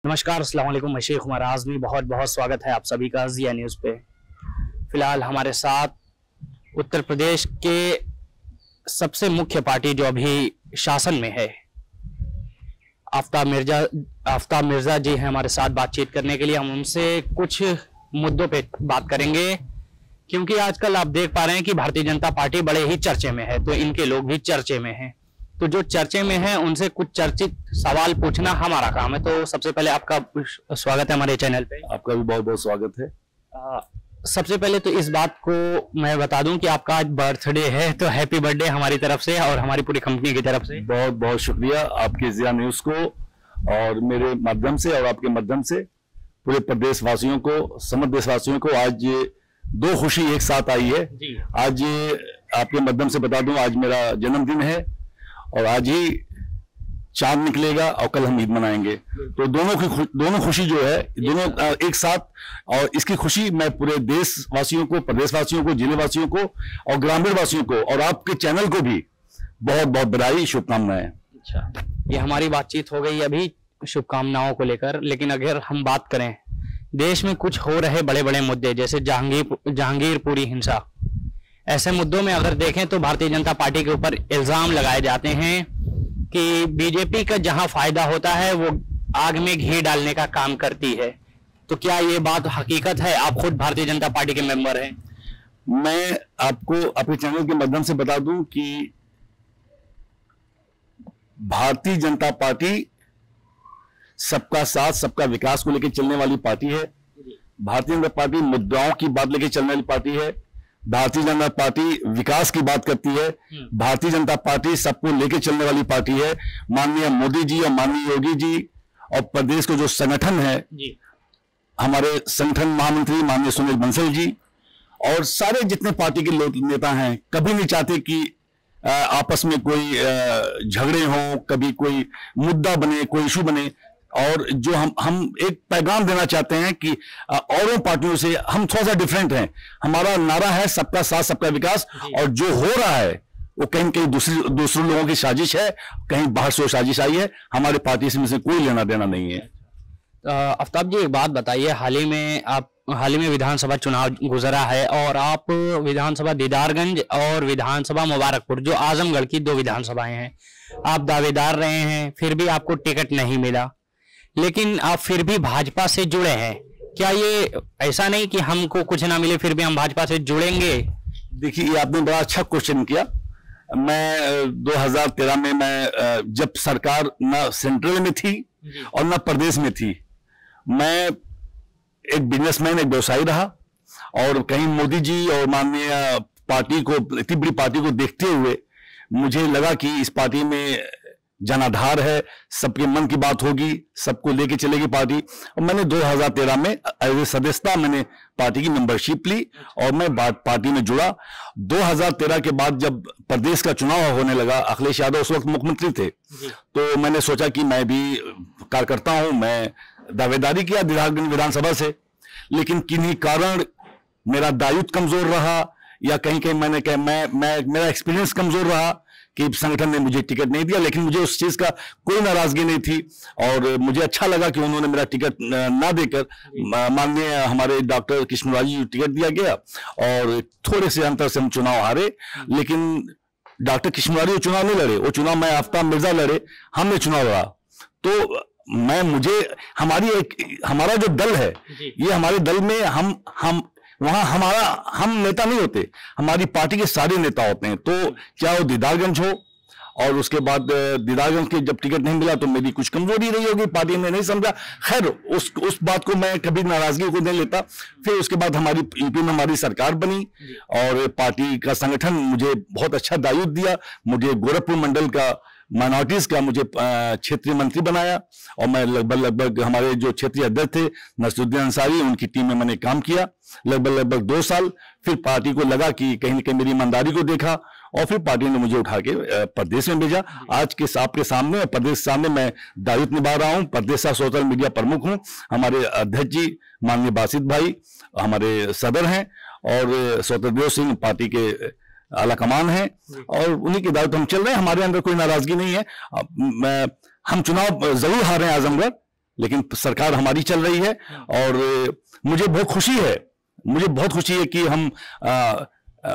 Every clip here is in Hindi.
नमस्कार, अस्सलाम वालेकुम। मैं शेख उमर आज़मी, बहुत बहुत स्वागत है आप सभी का ज़िया न्यूज़ पे। फिलहाल हमारे साथ उत्तर प्रदेश के सबसे मुख्य पार्टी जो अभी शासन में है, आफ्ताब मिर्जा जी हैं हमारे साथ बातचीत करने के लिए। हम उनसे कुछ मुद्दों पे बात करेंगे, क्योंकि आजकल आप देख पा रहे हैं कि भारतीय जनता पार्टी बड़े ही चर्चे में है, तो इनके लोग भी चर्चे में हैं। तो जो चर्चे में है उनसे कुछ चर्चित सवाल पूछना हमारा काम है। तो सबसे पहले आपका स्वागत है हमारे चैनल पे। आपका भी बहुत बहुत स्वागत है। सबसे पहले तो इस बात को मैं बता दूं कि आपका आज बर्थडे है, तो हैप्पी बर्थडे हमारी तरफ से और हमारी पूरी कंपनी की तरफ से। बहुत बहुत शुक्रिया आपके ज़िया न्यूज़ को और मेरे माध्यम से और आपके माध्यम से पूरे प्रदेशवासियों को, समस्त देशवासियों को आज दो खुशी एक साथ आई है जी। आज आपके माध्यम से बता दूं, आज मेरा जन्मदिन है और आज ही चांद निकलेगा और कल हम ईद मनाएंगे। तो दोनों खुशी जो है, दोनों एक साथ, और इसकी खुशी मैं पूरे देशवासियों को, प्रदेशवासियों को, जिलेवासियों को और ग्रामीण वासियों को और आपके चैनल को भी बहुत बहुत बधाई, शुभकामनाएं। अच्छा, ये हमारी बातचीत हो गई अभी शुभकामनाओं को लेकर, लेकिन अगर हम बात करें देश में कुछ हो रहे बड़े बड़े मुद्दे जैसे जहांगीरपुरी हिंसा, ऐसे मुद्दों में अगर देखें तो भारतीय जनता पार्टी के ऊपर इल्जाम लगाए जाते हैं कि बीजेपी का जहां फायदा होता है वो आग में घी डालने का काम करती है। तो क्या ये बात हकीकत है? आप खुद भारतीय जनता पार्टी के मेंबर हैं। मैं आपको अपने चैनल के माध्यम से बता दूं कि भारतीय जनता पार्टी सबका साथ, सबका विकास को लेकर चलने वाली पार्टी है। भारतीय जनता पार्टी मुद्दाओं की बात लेकर चलने वाली पार्टी है। भारतीय जनता पार्टी विकास की बात करती है। भारतीय जनता पार्टी सबको लेकर चलने वाली पार्टी है। माननीय मोदी जी और माननीय योगी जी और प्रदेश को जो संगठन है जी, हमारे संगठन महामंत्री माननीय सुनील बंसल जी और सारे जितने पार्टी के लोग नेता हैं, कभी नहीं चाहते कि आपस में कोई झगड़े हों, कभी कोई मुद्दा बने, कोई इशू बने। और जो हम एक पैगाम देना चाहते हैं कि औरों पार्टियों से हम थोड़ा सा डिफरेंट हैं। हमारा नारा है सबका साथ, सबका विकास, और जो हो रहा है वो कहीं कहीं दूसरे लोगों की साजिश है, कहीं बाहर से साजिश आई है। हमारे पार्टी से कोई लेना देना नहीं है। आफ्ताब जी, एक बात बताइए, हाल ही में विधानसभा चुनाव गुजरा है और आप विधानसभा दीदारगंज और विधानसभा मुबारकपुर, जो आजमगढ़ की दो विधानसभाएं हैं, आप दावेदार रहे हैं, फिर भी आपको टिकट नहीं मिला, लेकिन आप फिर भी भाजपा से जुड़े हैं। क्या ये ऐसा नहीं कि हमको कुछ ना मिले फिर भी हम भाजपा से जुड़ेंगे? देखिए, ये आपने बड़ा अच्छा क्वेश्चन किया। मैं 2013 में, मैं जब सरकार ना सेंट्रल में थी और ना प्रदेश में थी, मैं एक बिजनेसमैन, एक व्यवसायी रहा, और कहीं मोदी जी और माननीय पार्टी को, इतनी बड़ी पार्टी को देखते हुए मुझे लगा कि इस पार्टी में जनाधार है, सबके मन की बात होगी, सबको लेके चलेगी पार्टी। और मैंने 2013 में एज ए सदस्यता मैंने पार्टी की मेंबरशिप ली और मैं पार्टी में जुड़ा। 2013 के बाद जब प्रदेश का चुनाव होने लगा, अखिलेश यादव उस वक्त मुख्यमंत्री थे, तो मैंने सोचा कि मैं भी कार्यकर्ता हूं, मैं दावेदारी किया दीदारगंज विधानसभा से, लेकिन किन्हीं कारण मेरा दायित्व कमजोर रहा या कहीं कहीं मेरा एक्सपीरियंस कमजोर रहा कि संगठन ने मुझे टिकट नहीं दिया। लेकिन मुझे उस चीज का कोई नाराजगी नहीं थी और मुझे अच्छा लगा कि उन्होंने मेरा टिकट ना देकर माननीय हमारे डॉक्टर कृष्णराज जी टिकट दिया गया और थोड़े से अंतर से हम चुनाव हारे। लेकिन डॉक्टर कृष्णराज जी चुनाव नहीं लड़े, वो चुनाव मैं आफ्ताब मिर्जा लड़े, हमने चुनाव लड़ा। तो हमारा जो दल है, ये हमारे दल में हम नेता नहीं होते, हमारी पार्टी के सारे नेता होते हैं। तो चाहे वो दीदारगंज हो, और उसके बाद दीदारगंज के जब टिकट नहीं मिला तो मेरी कुछ कमजोरी रही होगी, पार्टी ने नहीं समझा। खैर, उस बात को मैं कभी नाराजगी को नहीं लेता। फिर उसके बाद हमारी यूपी में हमारी सरकार बनी और पार्टी का संगठन मुझे बहुत अच्छा दायित्व दिया। मुझे गोरखपुर मंडल का माइनॉरिटीज का मुझे क्षेत्रीय मंत्री बनाया और मैं लगभग हमारे जो क्षेत्रीय अध्यक्ष थे नसरुद्दीन अंसारी, उनकी टीम में मैंने काम किया लगभग 2 साल। फिर पार्टी को लगा कि कहीं न कहीं मेरी ईमानदारी को देखा और फिर पार्टी ने मुझे उठा के प्रदेश में भेजा। आज के आपके सामने, प्रदेश सामने मैं दायित्व निभा रहा हूं। प्रदेश का सोशल मीडिया प्रमुख हूं। हमारे अध्यक्ष जी माननीय बासित भाई हमारे सदर हैं और स्वतंत्र सिंह पार्टी के आला कमान है और उन्हीं के दायित्व हम चल रहे हैं। हमारे अंदर कोई नाराजगी नहीं है। हम चुनाव जरूर हारे आजमगढ़, लेकिन सरकार हमारी चल रही है और मुझे बहुत खुशी है कि हम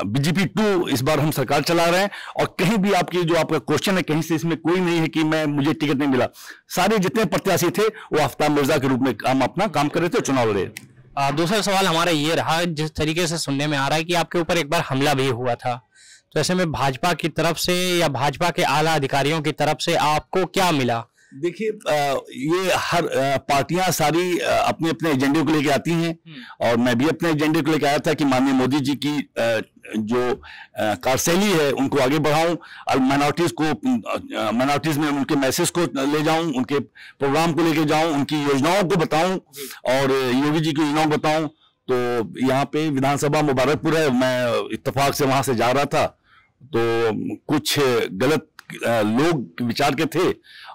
बीजेपी 2 इस बार हम सरकार चला रहे हैं। और कहीं भी जो आपका क्वेश्चन है, कहीं से इसमें कोई नहीं है कि मुझे टिकट नहीं मिला। सारे जितने प्रत्याशी थे वो आफ्ताब मिर्जा के रूप में हम अपना काम कर रहे थे, चुनाव लड़े। दूसरा सवाल हमारा ये रहा, जिस तरीके से सुनने में आ रहा है कि आपके ऊपर एक बार हमला भी हुआ था, तो ऐसे में भाजपा की तरफ से या भाजपा के आला अधिकारियों की तरफ से आपको क्या मिला? देखिए, ये हर पार्टियां सारी अपने अपने एजेंडे को लेके आती हैं और मैं भी अपने एजेंडे को लेके आया था कि माननीय मोदी जी की जो कार्यशैली है उनको आगे बढ़ाऊं और माइनॉरिटीज में उनके मैसेज को ले जाऊं, उनके प्रोग्राम को लेके जाऊं, उनकी योजनाओं को बताऊं और योगी जी की योजनाओं को बताऊं। तो यहाँ पे विधानसभा मुबारकपुर है, मैं इत्तेफाक से वहां से जा रहा था तो कुछ गलत लोग विचार के थे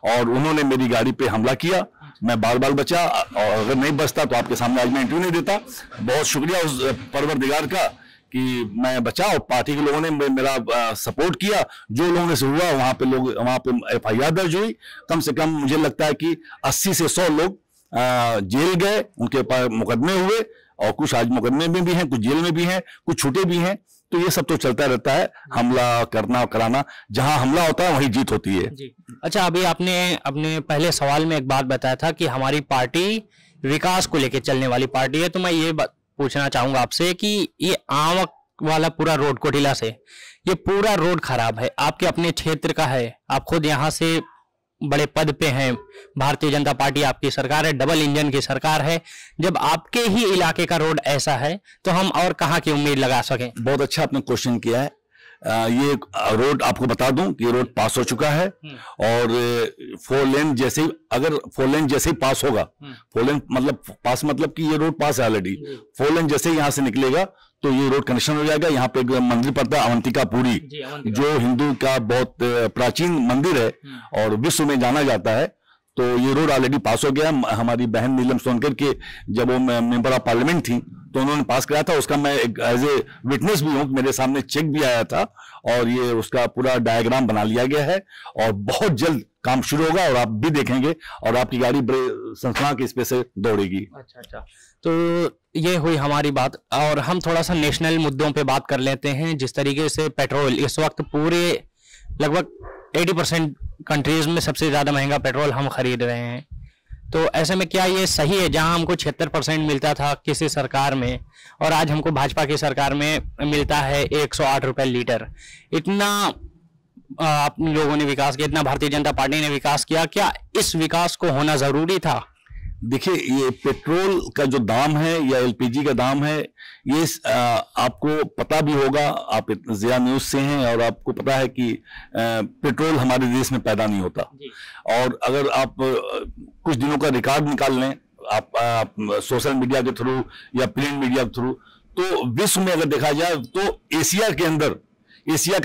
और उन्होंने मेरी गाड़ी पे हमला किया। मैं बाल बाल बचा और अगर नहीं बचता तो आपके सामने आज मैं इंटरव्यू नहीं देता। बहुत शुक्रिया उस परवरदिगार का कि मैं बचा और पार्टी के लोगों ने मेरा सपोर्ट किया। जो लोगों से हुआ वहां पे FIR दर्ज हुई। कम से कम मुझे लगता है कि 80 से 100 लोग जेल गए, उनके ऊपर मुकदमे हुए और कुछ आज मुकदमे में भी हैं, कुछ जेल में भी हैं, कुछ छूटे भी हैं। तो ये सब तो चलता रहता है, हमला करना कराना, जहां हमला होता है वहीं जीत होती है जी। अच्छा, अभी आपने अपने पहले सवाल में एक बात बताया था कि हमारी पार्टी विकास को लेकर चलने वाली पार्टी है, तो मैं ये पूछना चाहूंगा आपसे कि ये आमक वाला पूरा रोड कोटिला से ये पूरा रोड खराब है, आपके अपने क्षेत्र का है, आप खुद यहाँ से बड़े पद पे हैं, भारतीय जनता पार्टी आपकी सरकार है, डबल इंजन की सरकार है, जब आपके ही इलाके का रोड ऐसा है तो हम और कहाँ की उम्मीद लगा सकें? बहुत अच्छा आपने क्वेश्चन किया है। ये रोड आपको बता दूं कि ये रोड पास हो चुका है और 4 लेन जैसे ही, अगर 4 लेन जैसे ही पास होगा, 4 लेन मतलब कि ये रोड पास है ऑलरेडी, 4 लेन जैसे ही यहां से निकलेगा तो ये रोड कनेक्शन हो जाएगा। यहाँ पे एक मंदिर पड़ता है अवंतिकापुरी, जो हिंदू का बहुत प्राचीन मंदिर है और विश्व में जाना जाता है। तो ये रोड ऑलरेडी पास हो गया। हमारी बहन नीलम सोनकर के जब वो मेंबर ऑफ पार्लियामेंट थी तो उन्होंने पास कराया था, उसका मैं एक एज ए विटनेस भी हूँ, मेरे सामने चेक भी आया था और ये उसका पूरा डायग्राम बना लिया गया है और बहुत जल्द काम शुरू होगा और आप भी देखेंगे और आपकी गाड़ी बड़े संस्था के इस पे से दौड़ेगी। अच्छा, तो ये हुई हमारी बात और हम थोड़ा सा नेशनल मुद्दों पे बात कर लेते हैं। जिस तरीके से पेट्रोल इस वक्त पूरे लगभग 80% कंट्रीज में सबसे ज्यादा महंगा पेट्रोल हम खरीद रहे हैं, तो ऐसे में क्या ये सही है, जहां हमको 76% मिलता था किसी सरकार में और आज हमको भाजपा की सरकार में मिलता है 108 रुपए लीटर? इतना आप लोगों ने विकास किया, इतना भारतीय जनता पार्टी ने विकास किया, क्या इस विकास को होना जरूरी था? देखिए, ये पेट्रोल का जो दाम है या LPG का दाम है, ये आपको पता भी होगा, आप ज़िया न्यूज़ से हैं और आपको पता है कि पेट्रोल हमारे देश में पैदा नहीं होता। और अगर आप कुछ दिनों का रिकॉर्ड निकाल लें, आप सोशल मीडिया के थ्रू या प्रिंट मीडिया के थ्रू, तो विश्व में अगर देखा जाए तो एशिया के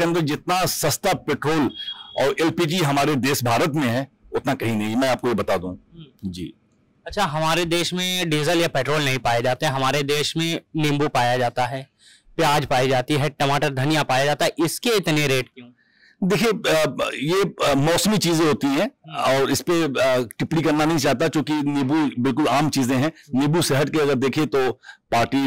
अंदर जितना सस्ता पेट्रोल और LPG हमारे देश भारत में है उतना कहीं नहीं, मैं आपको ये बता दूं जी। अच्छा, हमारे देश में डीजल या पेट्रोल नहीं पाए जाते, हमारे देश में नींबू पाया जाता है, प्याज पाई जाती है, टमाटर धनिया पाया जाता है, इसके इतने रेट क्यों? देखिए, ये मौसमी चीजें होती हैं और इस पे टिप्पणी करना नहीं चाहता, क्योंकि नींबू बिल्कुल आम चीजें हैं। नींबू से हट के अगर देखें तो पार्टी,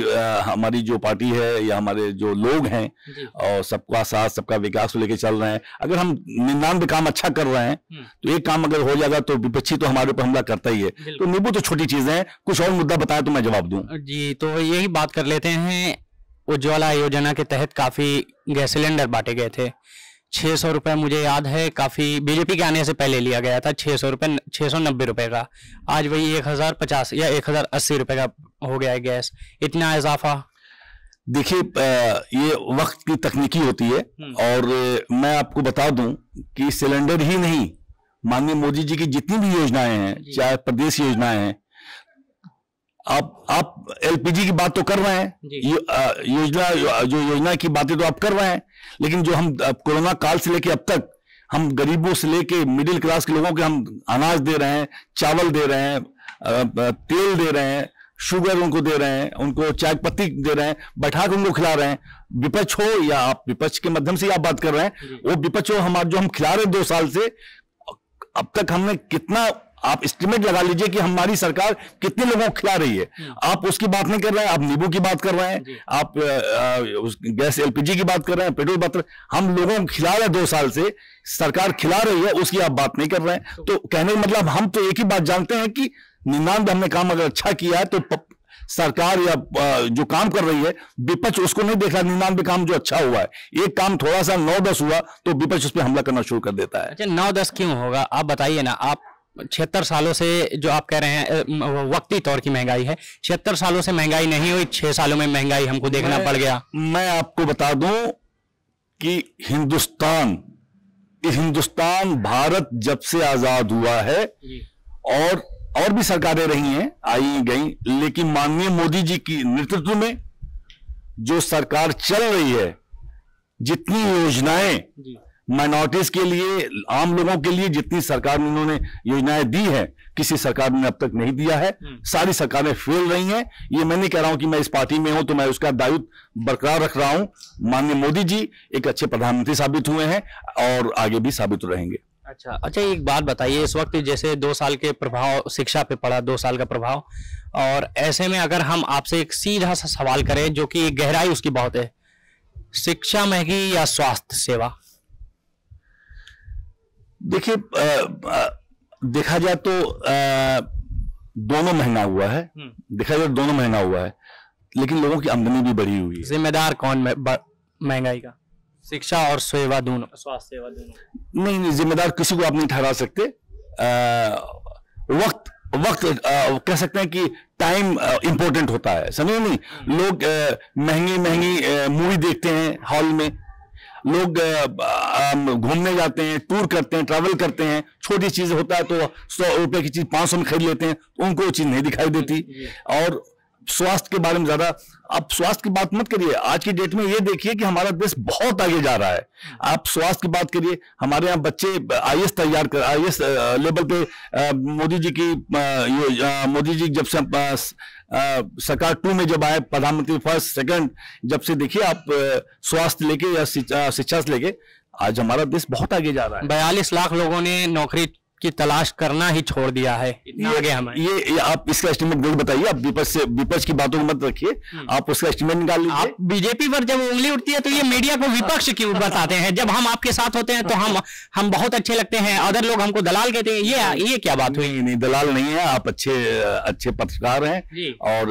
हमारी जो पार्टी है या हमारे जो लोग हैं और सबका साथ सबका विकास को लेके चल रहे हैं। अगर हम 99 काम अच्छा कर रहे हैं तो एक काम अगर हो जाएगा तो विपक्षी तो हमारे ऊपर हमला करता ही है। तो नींबू तो छोटी चीजें हैं। कुछ और मुद्दा बताएं तो मैं जवाब दूं जी। तो यही बात कर लेते हैं, उज्ज्वला योजना के तहत काफी गैस सिलेंडर बांटे गए थे, 600 रुपए मुझे याद है, काफी बीजेपी के आने से पहले लिया गया था 600 रुपए, 690 रुपए का, आज वही 1050 या 1080 रुपए का हो गया है गैस। इतना इजाफा? देखिए, ये वक्त की तकनीकी होती है और मैं आपको बता दूं कि सिलेंडर ही नहीं, माननीय मोदी जी की जितनी भी योजनाएं हैं, चाहे प्रदेश योजनाएं हैं, आप LPG की बात तो कर रहे हैं, योजना की बातें तो आप कर रहे हैं, लेकिन जो हम कोरोना काल से लेके अब तक हम गरीबों से लेके मिडिल क्लास के लोगों के हम अनाज दे रहे हैं, चावल दे रहे हैं, तेल दे रहे हैं, शुगर उनको दे रहे हैं, उनको चाय पत्ती दे रहे हैं, बैठा के उनको खिला रहे हैं। विपक्ष हो या आप विपक्ष के माध्यम से आप बात कर रहे हैं, वो विपक्ष हो, जो हम खिला रहे हैं 2 साल से, अब तक हमने कितना आप एस्टिमेट लगा लीजिए कि हमारी सरकार कितने लोगों को खिला रही है। आप उसकी बात नहीं कर रहे हैं, आप नींबू की बात कर रहे हैं, आप गैस एलपीजी की बात कर रहे हैं, पेट्रोल बात कर रहे हैं। हम लोगों को खिला रहे हैं 2 साल से, सरकार खिला रही है, उसकी आप बात नहीं कर रहे हैं। तो कहने का मतलब हम तो एक ही बात जानते हैं कि 99 हमने काम अगर अच्छा किया है तो सरकार या जो काम कर रही है विपक्ष उसको नहीं देख रहा 99 काम जो अच्छा हुआ है। एक काम थोड़ा सा 9-10 हुआ तो विपक्ष उस पर हमला करना शुरू कर देता है। अच्छा 9-10 क्यों होगा, आप बताइए ना। आप 76 सालों से जो आप कह रहे हैं वक्ती तौर की महंगाई है, 76 सालों से महंगाई नहीं हुई, 6 सालों में महंगाई हमको देखना पड़ गया। मैं आपको बता दूं कि हिंदुस्तान भारत जब से आजाद हुआ है और भी सरकारें रही हैं, आई गई, लेकिन माननीय मोदी जी की नेतृत्व में जो सरकार चल रही है, जितनी योजनाएं माइनॉरिटीज के लिए, आम लोगों के लिए जितनी सरकार ने उन्होंने योजनाएं दी है, किसी सरकार ने अब तक नहीं दिया है। सारी सरकारें फेल रही हैं। ये मैं नहीं कह रहा हूं कि मैं इस पार्टी में हूं तो मैं उसका दायित्व बरकरार रख रहा हूं। माननीय मोदी जी एक अच्छे प्रधानमंत्री साबित हुए हैं और आगे भी साबित रहेंगे। अच्छा एक बात बताइए, इस वक्त जैसे 2 साल के प्रभाव शिक्षा पे पड़ा, 2 साल का प्रभाव, और ऐसे में अगर हम आपसे एक सीधा सा सवाल करें जो कि गहराई उसकी बहुत है, शिक्षा महंगी या स्वास्थ्य सेवा? देखिए देखा जाए तो दोनों महंगा हुआ है, लेकिन लोगों की आमदनी भी बढ़ी हुई है। जिम्मेदार कौन महंगाई का? शिक्षा और सेवा दोनों, स्वास्थ्य सेवा दोनों? नहीं, जिम्मेदार किसी को आप नहीं ठहरा सकते। वक्त कह सकते हैं कि टाइम इंपॉर्टेंट होता है, समझे नहीं? लोग महंगी मूवी देखते हैं हॉल में, लोग घूमने जाते हैं, टूर करते हैं, ट्रैवल करते हैं, छोटी चीज होता है तो 100 रुपए की चीज 500 में खरीद लेते हैं, तो उनको वो चीज नहीं दिखाई देती। और स्वास्थ्य के बारे में ज्यादा आप स्वास्थ्य की बात मत करिए। आज की डेट में ये देखिए कि हमारा देश बहुत आगे जा रहा है। आप स्वास्थ्य की बात करिए, हमारे यहाँ बच्चे आईएएस लेवल पे मोदी जी जब से सरकार 2 में जब आए, प्रधानमंत्री फर्स्ट सेकंड, जब से देखिए आप स्वास्थ्य लेके या शिक्षा से लेके आज हमारा देश बहुत आगे जा रहा है। 42 लाख लोगों ने नौकरी की तलाश करना ही छोड़ दिया है, इतना आगे हम हैं। ये आप इसका एस्टिमेट जरूर बताइए। आप विपक्ष की बातों को मत रखिए, आप उसका एस्टिमेट निकाल लीजिए। आप बीजेपी पर जब उंगली उठती है तो ये मीडिया को विपक्ष क्यों बताते हैं? जब हम आपके साथ होते हैं तो हम बहुत अच्छे लगते हैं, अदर लोग हमको दलाल कहते हैं। ये क्या बात हुई? नहीं, दलाल नहीं है, आप अच्छे पत्रकार हैं और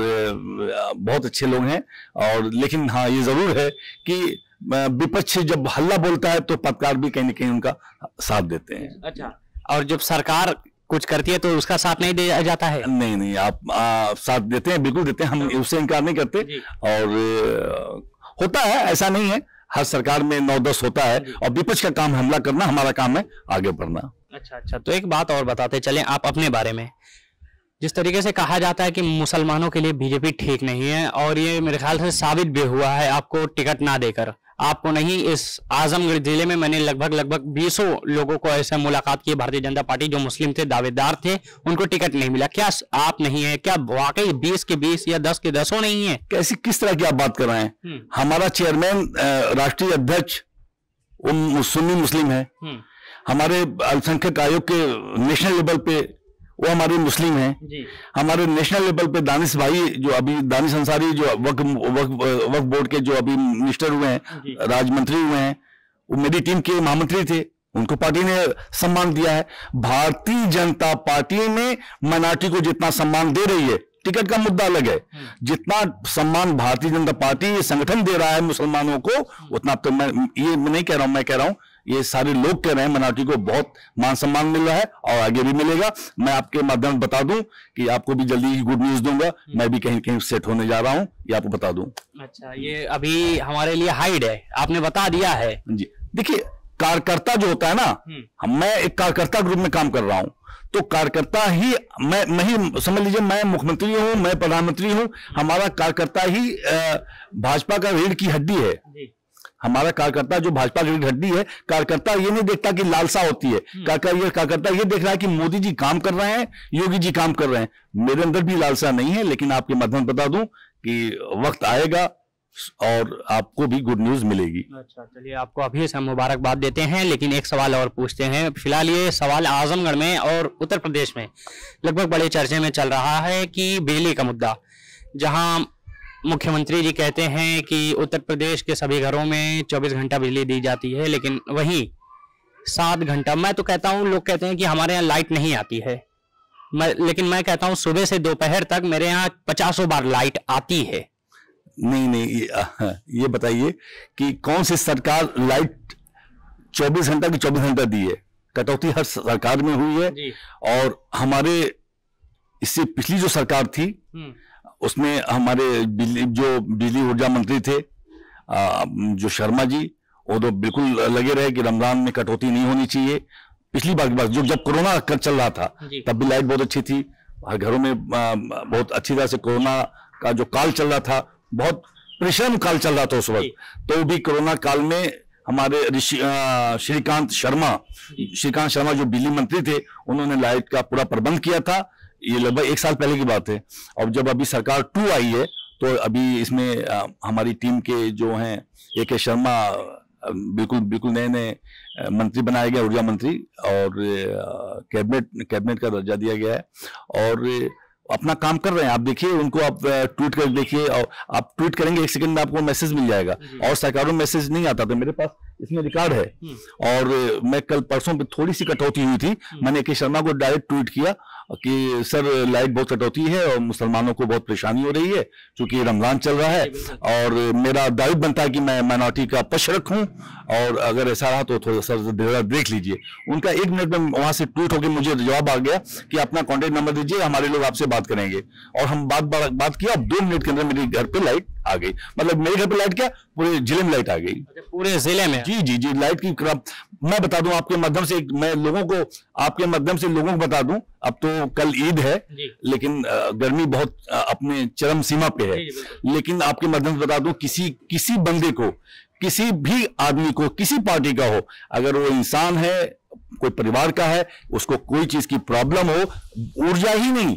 बहुत अच्छे लोग हैं। और लेकिन हाँ, ये जरूर है कि विपक्ष जब हल्ला बोलता है तो पत्रकार भी कहीं ना कहीं उनका साथ देते हैं। अच्छा, और जब सरकार कुछ करती है तो उसका साथ नहीं दिया जाता है? नहीं, आप साथ देते हैं, बिल्कुल देते हैं, हम उससे इनकार नहीं करते। और होता है, ऐसा नहीं है, हर सरकार में 9-10 होता है और विपक्ष का काम हमला करना, हमारा काम है आगे बढ़ना। अच्छा, तो एक बात और बताते चलें आप अपने बारे में। जिस तरीके से कहा जाता है कि मुसलमानों के लिए बीजेपी ठीक नहीं है, और ये मेरे ख्याल से साबित भी हुआ है आपको टिकट ना देकर। आपको नहीं, इस आजमगढ़ जिले में मैंने लगभग 20 लोगों को ऐसे मुलाकात की, भारतीय जनता पार्टी जो मुस्लिम थे, दावेदार थे, उनको टिकट नहीं मिला। क्या आप नहीं है? क्या वाकई 20 के 20 या 10 के 10 नहीं है? किस तरह की आप बात कर रहे हैं? हमारा चेयरमैन, राष्ट्रीय अध्यक्ष सुन्नी मुस्लिम है। हमारे अल्पसंख्यक आयोग के नेशनल लेवल पे वो हमारे मुस्लिम हैं। हमारे नेशनल लेवल पे दानिश भाई, जो अभी दानिश अंसारी, जो वक्फ बोर्ड के जो अभी मिनिस्टर हुए हैं, राज्य मंत्री हुए हैं, वो मेरी टीम के महामंत्री थे, उनको पार्टी ने सम्मान दिया है। भारतीय जनता पार्टी में माइनॉरिटी को जितना सम्मान दे रही है, टिकट का मुद्दा अलग है, जितना सम्मान भारतीय जनता पार्टी संगठन दे रहा है मुसलमानों को, उतना तो मैं नहीं कह रहा हूं, मैं कह रहा हूं ये सारे लोग कह रहे हैं, माइनॉरिटी को बहुत मान सम्मान मिल रहा है और आगे भी मिलेगा। मैं आपके माध्यम बता दूं कि आपको भी जल्दी ही गुड न्यूज दूंगा, मैं भी कहीं सेट होने जा रहा हूं, ये आपको बता दूं। अच्छा, ये अभी हमारे लिए हाइड है, आपने बता दिया है जी। देखिए, कार्यकर्ता जो होता है ना, मैं एक कार्यकर्ता ग्रुप में काम कर रहा हूं, तो कार्यकर्ता ही मैं ही समझ लीजिए, मैं मुख्यमंत्री हूं, मैं प्रधानमंत्री हूं, हमारा कार्यकर्ता ही भाजपा का रीढ़ की हड्डी है। हमारा कार्यकर्ता जो भाजपा की हड्डी है, कार्यकर्ता ये नहीं देखता कि लालसा होती है, कार्यकर्ता ये देख रहा है कि मोदी जी काम कर रहे हैं, योगी जी काम कर रहे हैं। मेरे अंदर भी लालसा नहीं है, लेकिन आपके माध्यम बता दूं कि वक्त आएगा, और आपको भी गुड न्यूज मिलेगी। अच्छा, चलिए आपको अभी से हम मुबारकबाद देते हैं, लेकिन एक सवाल और पूछते हैं। फिलहाल ये सवाल आजमगढ़ में और उत्तर प्रदेश में लगभग बड़े चर्चे में चल रहा है कि बिजली का मुद्दा, जहां मुख्यमंत्री जी कहते हैं कि उत्तर प्रदेश के सभी घरों में 24 घंटा बिजली दी जाती है, लेकिन वहीं 7 घंटा, मैं तो कहता हूं, लोग कहते हैं कि हमारे यहाँ लाइट नहीं आती है, लेकिन मैं कहता हूं सुबह से दोपहर तक मेरे यहाँ 50 बार लाइट आती है। नहीं, ये बताइए कि कौन सी सरकार लाइट 24 घंटा की 24 घंटा दी है? कटौती हर सरकार में हुई है जी। और हमारे इससे पिछली जो सरकार थी उसमें हमारे बिजली ऊर्जा मंत्री थे जो शर्मा जी, वो तो बिल्कुल लगे रहे कि रमजान में कटौती नहीं होनी चाहिए। पिछली बार की बात, जब कोरोना चल रहा था तब भी लाइट बहुत अच्छी थी, घरों में बहुत अच्छी तरह से कोरोना का जो काल चल रहा था, बहुत परेशान काल चल रहा था उस वक्त, तो भी कोरोना काल में हमारे श्रीकांत शर्मा जो बिजली मंत्री थे, उन्होंने लाइट का पूरा प्रबंध किया था। ये लगभग 1 साल पहले की बात है। और जब अभी सरकार 2 आई है तो अभी इसमें हमारी टीम के जो हैं AK शर्मा बिल्कुल नए मंत्री बनाया गया, ऊर्जा मंत्री, और कैबिनेट का दर्जा दिया गया है और अपना काम कर रहे हैं। आप देखिए उनको, आप ट्वीट कर देखिए, और आप ट्वीट करेंगे 1 सेकंड में आपको मैसेज मिल जाएगा। और सरकारों में मैसेज नहीं आता था, मेरे पास इसमें रिकॉर्ड है। और मैं कल परसों पे थोड़ी सी कटौती हुई थी, मैंने AK शर्मा को डायरेक्ट ट्वीट किया कि सर लाइट बहुत कटौती है और मुसलमानों को बहुत परेशानी हो रही है क्योंकि रमजान चल रहा है, और मेरा दायित्व बनता है कि मैं माइनॉरिटी का पक्ष रखूं, और अगर ऐसा रहा तो थोड़ा सा देख लीजिए। उनका 1 मिनट में वहां से ट्वीट होकर मुझे जवाब आ गया कि अपना कॉन्टेक्ट नंबर दीजिए, हमारे लोग आपसे बात करेंगे। और हम बात किया, अब 2 मिनट के अंदर मेरे घर पे लाइट आ गई। मतलब मेरे घर पे लाइट क्या, पूरे जिले में लाइट आ गई। पूरे जिले में? जी लाइट की मैं बता दूं आपके माध्यम से, मैं आपके माध्यम से लोगों को बता दूं, अब तो कल ईद है लेकिन गर्मी बहुत अपने चरम सीमा पे है, लेकिन आपके माध्यम से बता दूं, किसी बंदे को, किसी भी आदमी को, किसी पार्टी का हो, अगर वो इंसान है, कोई परिवार का है, उसको कोई चीज की प्रॉब्लम हो, ऊर्जा ही नहीं,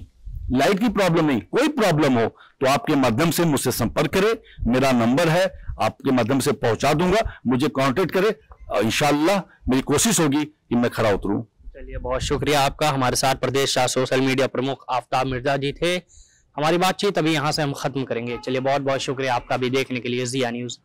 लाइट की प्रॉब्लम नहीं, कोई प्रॉब्लम हो, तो आपके माध्यम से मुझसे संपर्क करे। मेरा नंबर है, आपके माध्यम से पहुंचा दूंगा, मुझे कांटेक्ट करे, इंशाअल्लाह मेरी कोशिश होगी कि मैं खरा उतरूं। चलिए, बहुत शुक्रिया आपका। हमारे साथ प्रदेश का सोशल मीडिया प्रमुख आफ्ताब मिर्जा जी थे। हमारी बातचीत अभी यहाँ से हम खत्म करेंगे। चलिए, बहुत बहुत शुक्रिया आपका भी देखने के लिए ज़िया न्यूज़।